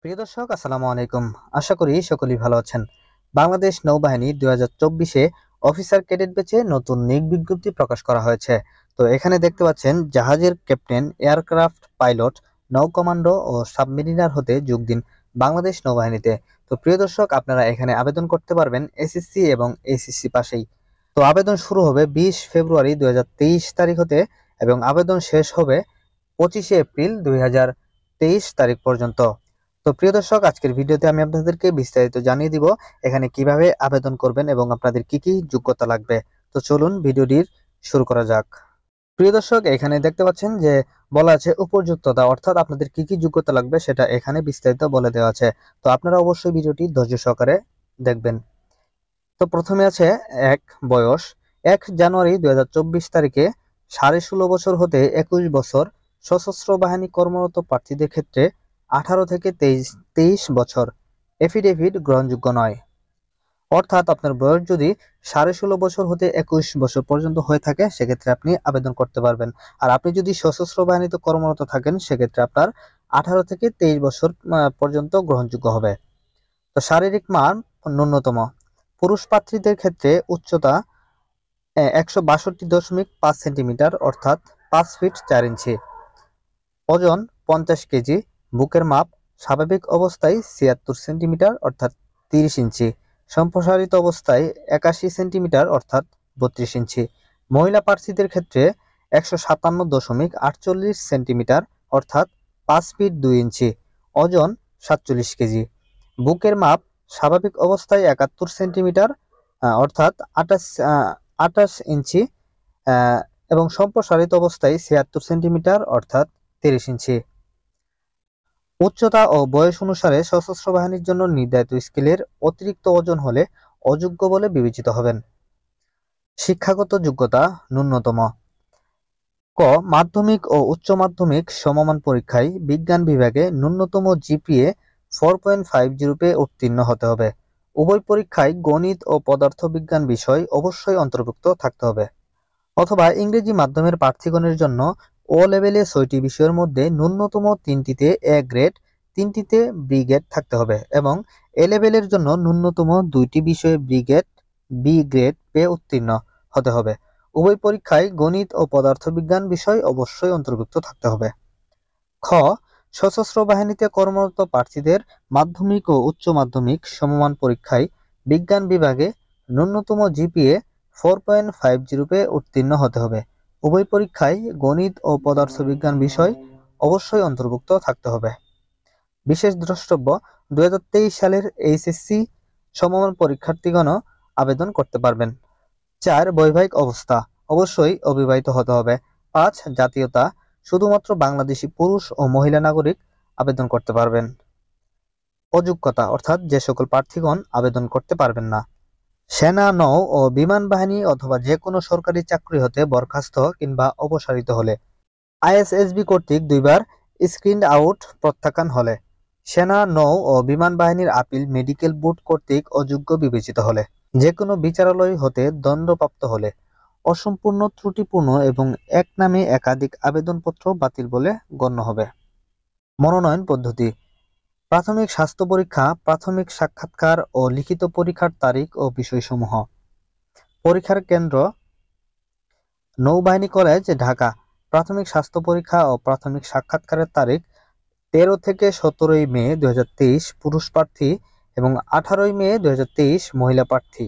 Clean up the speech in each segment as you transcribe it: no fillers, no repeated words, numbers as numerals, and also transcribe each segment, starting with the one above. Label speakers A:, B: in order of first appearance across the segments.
A: প্রিয় দর্শক, আসসালামু আলাইকুম। আশা করি সকলেই ভালো আছেন। বাংলাদেশ নৌবাহিনী 2024-এ অফিসার ক্যাডেট ব্যাচে নতুন নিয়োগ বিজ্ঞপ্তি প্রকাশ করা হয়েছে। তো এখানে দেখতে পাচ্ছেন জাহাজের ক্যাপ্টেন, এয়ারক্রাফট পাইলট, নৌ কমান্ডো ও সাবমেরিনার হতে যোগ দিন বাংলাদেশ নৌবাহিনীতে। তো প্রিয় দর্শক, আপনারা এখানে আবেদন করতে পারবেন এসএসসি এবং এইচএসসি পাশেই। তো আবেদন শুরু হবে 20 ফেব্রুয়ারি 2023 তারিখ হতে এবং আবেদন শেষ হবে 25 এপ্রিল 2023 তারিখ পর্যন্ত। তো প্রিয় দর্শক, আজকের ভিডিওতে আমি আপনাদেরকে বিস্তারিত জানিয়ে দিব এখানে কিভাবে আবেদন করবেন এবং আপনাদের কি কি যোগ্যতা লাগবে। তো চলুন ভিডিওটির শুরু করা যাক। প্রিয় দর্শক, এখানে দেখতে পাচ্ছেন যে বলা আছে উপযুক্ততা, অর্থাৎ আপনাদের কি কি যোগ্যতা লাগবে সেটা এখানে বিস্তারিত বলে দেওয়া আছে। তো আপনারা অবশ্যই ভিডিওটি ধৈর্য সহকারে দেখবেন। তো প্রথমে আছে বয়স। 1 জানুয়ারি 2024 তারিখে 16.5 বছর হতে 21 বছর সশস্ত্র বাহিনী কর্মরত প্রার্থীদের ক্ষেত্রে 18 থেকে 23 বছর এফিডেভিট গ্রহণযোগ্য নয়। অর্থাৎ আপনার বয়স যদি 16.5 বছর হতে 21 বছর পর্যন্ত হয়ে থাকে সেক্ষেত্রে আপনি আবেদন করতে পারবেন। আর আপনি যদি সশস্ত্র বাহিনীতে কর্মরত থাকেন সেক্ষেত্রে আপনার 18 থেকে 23 বছর পর্যন্ত গ্রহণযোগ্য হবে। তো শারীরিক মান ন্যূনতম। পুরুষ প্রার্থীদের ক্ষেত্রে উচ্চতা 162.5 সেন্টিমিটার অর্থাৎ 5 ফিট 4 ইঞ্চি, ওজন 50 কেজি, বুকের মাপ স্বাভাবিক অবস্থায় 76 সেন্টিমিটার অর্থাৎ 30 ইঞ্চি, সম্প্রসারিত অবস্থায় 81 সেন্টিমিটার অর্থাৎ 32 ইঞ্চি। মহিলা প্রার্থীদের ক্ষেত্রে 157.48 সেন্টিমিটার অর্থাৎ 5 ফিট 2 ইঞ্চি, ওজন 47 কেজি, বুকের মাপ স্বাভাবিক অবস্থায় 71 সেন্টিমিটার অর্থাৎ 28 ইঞ্চি এবং সম্প্রসারিত অবস্থায় 76 সেন্টিমিটার অর্থাৎ 30 ইঞ্চি। উচ্চতা ও বয়স অনুসারে সশস্ত্র বাহিনীর জন্য নির্ধারিত স্কেলের অতিরিক্ত ওজন হলে অযোগ্য বলে বিবেচিত হবেন। শিক্ষাগত যোগ্যতা ন্যূনতম। ক. মাধ্যমিক ও উচ্চ মাধ্যমিক সমমান পরীক্ষায় বিজ্ঞান বিভাগে ন্যূনতম জিপিএ 4.50 পেয়ে উত্তীর্ণ হতে হবে। উভয় পরীক্ষায় গণিত ও পদার্থবিজ্ঞান বিষয় অবশ্যই অন্তর্ভুক্ত থাকতে হবে। অথবা ইংরেজি মাধ্যমের প্রার্থীগণের জন্য ও লেভেলে 6টি বিষয়ের মধ্যে ন্যূনতম 3টিতে এ গ্রেড, 3টিতে বি গ্রেড থাকতে হবে এবং এ লেভেলের জন্য ন্যূনতম 2টি বিষয়ে বি গ্রেড পেয়ে উত্তীর্ণ হতে হবে। উভয় পরীক্ষায় গণিত ও পদার্থবিজ্ঞান বিষয় অবশ্যই অন্তর্ভুক্ত থাকতে হবে। খ. সশস্ত্র বাহিনীতে কর্মরত প্রার্থীদের মাধ্যমিক ও উচ্চ মাধ্যমিক সমমান পরীক্ষায় বিজ্ঞান বিভাগে ন্যূনতম জিপিএ 4.50 পেয়ে উত্তীর্ণ হতে হবে। উভয় পরীক্ষায় গণিত ও পদার্থবিজ্ঞান বিষয় অবশ্যই অন্তর্ভুক্ত থাকতে হবে। বিশেষ দ্রষ্টব্য: 2023 সালের এইচএসসি সমমান পরীক্ষার্থীগণও আবেদন করতে পারবেন। 4. বৈবাহিক অবস্থা: অবশ্যই অবিবাহিত হতে হবে। 5. জাতীয়তা: শুধুমাত্র বাংলাদেশি পুরুষ ও মহিলা নাগরিক আবেদন করতে পারবেন। অযোগ্যতা অর্থাৎ যে সকল প্রার্থীগণ আবেদন করতে পারবেন না: সেনা, নৌ ও বিমান বাহিনী অথবা যে কোনো সরকারি চাকরি হতে বরখাস্ত কিংবা অপসারিত হলে, আইএসএসবি কর্তৃক 2বার স্ক্রিনড আউট প্রত্যাখ্যান হলে, সেনা, নৌ ও বিমান বাহিনীর আপিল মেডিকেল বোর্ড কর্তৃক অযোগ্য বিবেচিত হলে, যে কোনো বিচারালয় হতে দণ্ডপ্রাপ্ত হলে, অসম্পূর্ণ, ত্রুটিপূর্ণ এবং এক নামে একাধিক আবেদনপত্র বাতিল বলে গণ্য হবে। মনোনয়ন পদ্ধতি: প্রাথমিক স্বাস্থ্য পরীক্ষা, প্রাথমিক সাক্ষাৎকার ও লিখিত পরীক্ষার তারিখ ও বিষয়সমূহ। পরীক্ষার কেন্দ্র: নৌবাহিনী কলেজ, ঢাকা। প্রাথমিক স্বাস্থ্য পরীক্ষা ও প্রাথমিক সাক্ষাৎকারের তারিখ 13 থেকে 17 মে 2023 পুরুষ প্রার্থী এবং 18 মে 2023 মহিলা প্রার্থী।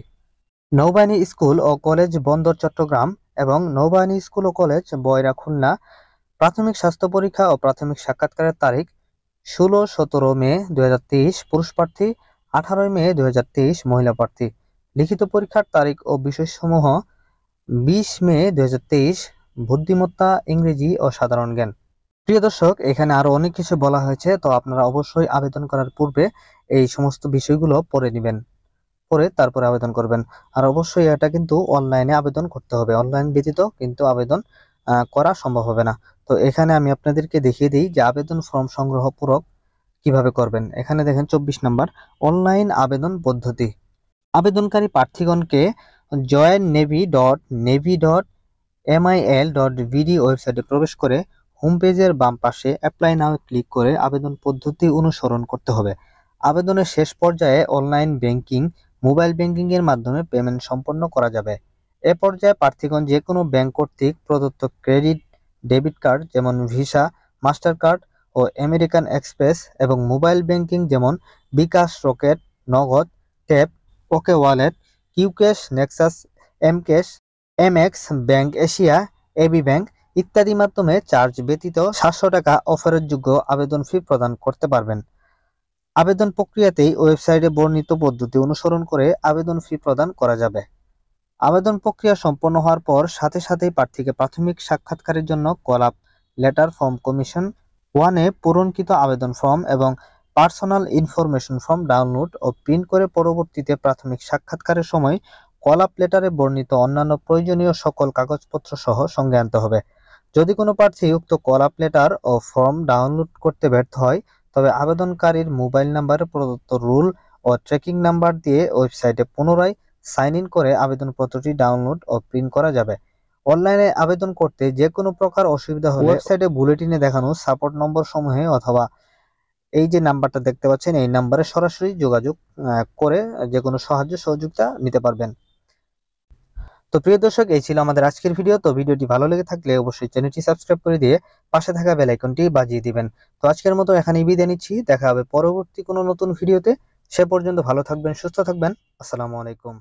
A: নৌবাহিনী স্কুল ও কলেজ বন্দর চট্টগ্রাম এবং নৌবাহিনী স্কুল ও কলেজ বয়রা খুলনা। প্রাথমিক স্বাস্থ্য পরীক্ষা ও প্রাথমিক সাক্ষাৎকারের তারিখ 16-17 মে 2023 পুরুষ প্রার্থী, 18 মে 2023 মহিলা প্রার্থী। লিখিত পরীক্ষার তারিখ ও বিষয়সমূহ 20 মে 2023 বুদ্ধিমত্তা, ইংরেজি ও সাধারণ জ্ঞান। প্রিয় দর্শক, এখানে আরো অনেক কিছু বলা হয়েছে, তো আপনারা অবশ্যই আবেদন করার পূর্বে এই সমস্ত বিষয়গুলো পড়ে নেবেন, পরে তারপরে আবেদন করবেন। আর অবশ্যই এটা কিন্তু অনলাইনে আবেদন করতে হবে, অনলাইন ব্যতীত কিন্তু আবেদন করা সম্ভব হবে না। তো এখানে আমি আপনাদেরকে দেখিয়ে দিই যে আবেদন ফর্ম সংগ্রহ পূরক কিভাবে করবেন। এখানে দেখেন 24 নম্বর অনলাইন আবেদন পদ্ধতি। আবেদনকারী প্রার্থীগণকে joinNavy.navy.mil.bd ওয়েবসাইটে প্রবেশ করে হোম পেজের বাম পাশে অ্যাপ্লাই নাও ক্লিক করে আবেদন পদ্ধতি অনুসরণ করতে হবে। আবেদনের শেষ পর্যায়ে অনলাইন ব্যাংকিং, মোবাইল ব্যাংকিং এর মাধ্যমে পেমেন্ট সম্পন্ন করা যাবে। এ পর্যায়ে প্রার্থীগণ যে কোনো ব্যাংক কর্তৃক প্রদত্ত ক্রেডিট, ডেবিট কার্ড যেমন ভিসা, মাস্টার কার্ড ও আমেরিকান এক্সপ্রেস এবং মোবাইল ব্যাংকিং যেমন bKash, Rocket, Nagad, Tap, OK Wallet, QCash, Nexus, mCash, MX, Bank Asia, AB Bank ইত্যাদি মাধ্যমে চার্জ ব্যতীত 700 টাকা অফারের আবেদন ফি প্রদান করতে পারবেন। আবেদন প্রক্রিয়াতেই ওয়েবসাইটে বর্ণিত পদ্ধতি অনুসরণ করে আবেদন ফি প্রদান করা যাবে। আবেদন প্রক্রিয়া সম্পন্ন হওয়ার পর সাথে সাথেই প্রার্থীকে প্রাথমিক সাক্ষাৎকারের জন্য call up letter form commission 1-এ পূরণকৃত আবেদন ফর্ম এবং পার্সোনাল ইনফরমেশন ফর্ম ডাউনলোড ও প্রিন্ট করে পরবর্তীতে প্রাথমিক সাক্ষাৎকারের সময় কল আপ লেটারে বর্ণিত অন্যান্য প্রয়োজনীয় সকল কাগজপত্র সহ সঙ্গে আনতে হবে। যদি কোনো প্রার্থী উক্ত কল আপ লেটার ও ফর্ম ডাউনলোড করতে ব্যর্থ হয়, তবে আবেদনকারীর মোবাইল নাম্বারে প্রদত্ত রুল ও ট্র্যাকিং নাম্বার দিয়ে ওয়েবসাইটে পুনরায় সাইন ইন করে আবেদনপত্রটি ডাউনলোড ও প্রিন্ট করা যাবে। অনলাইনে আবেদন করতে যে কোনো প্রকার অসুবিধা হলে ওয়েবসাইটে বুলেটিনে দেখানো সাপোর্ট নম্বর সমূহে অথবা এই যে নাম্বারটা দেখতে পাচ্ছেন এই নাম্বারে সরাসরি যোগাযোগ করে যে কোনো সাহায্য সহযোগিতা নিতে পারবেন। তো প্রিয় দর্শক, এই ছিল আমাদের আজকের ভিডিও। তো ভিডিওটি ভালো লেগে থাকলে অবশ্যই চ্যানেলটি সাবস্ক্রাইব করে দিয়ে পাশে থাকা বেল আইকনটি বাজিয়ে দিবেন। তো আজকের মতো এখানেই বিদায় নিচ্ছি। দেখা হবে পরবর্তী কোনো নতুন ভিডিওতে। সে পর্যন্ত ভালো থাকবেন, সুস্থ থাকবেন। আসসালামু আলাইকুম।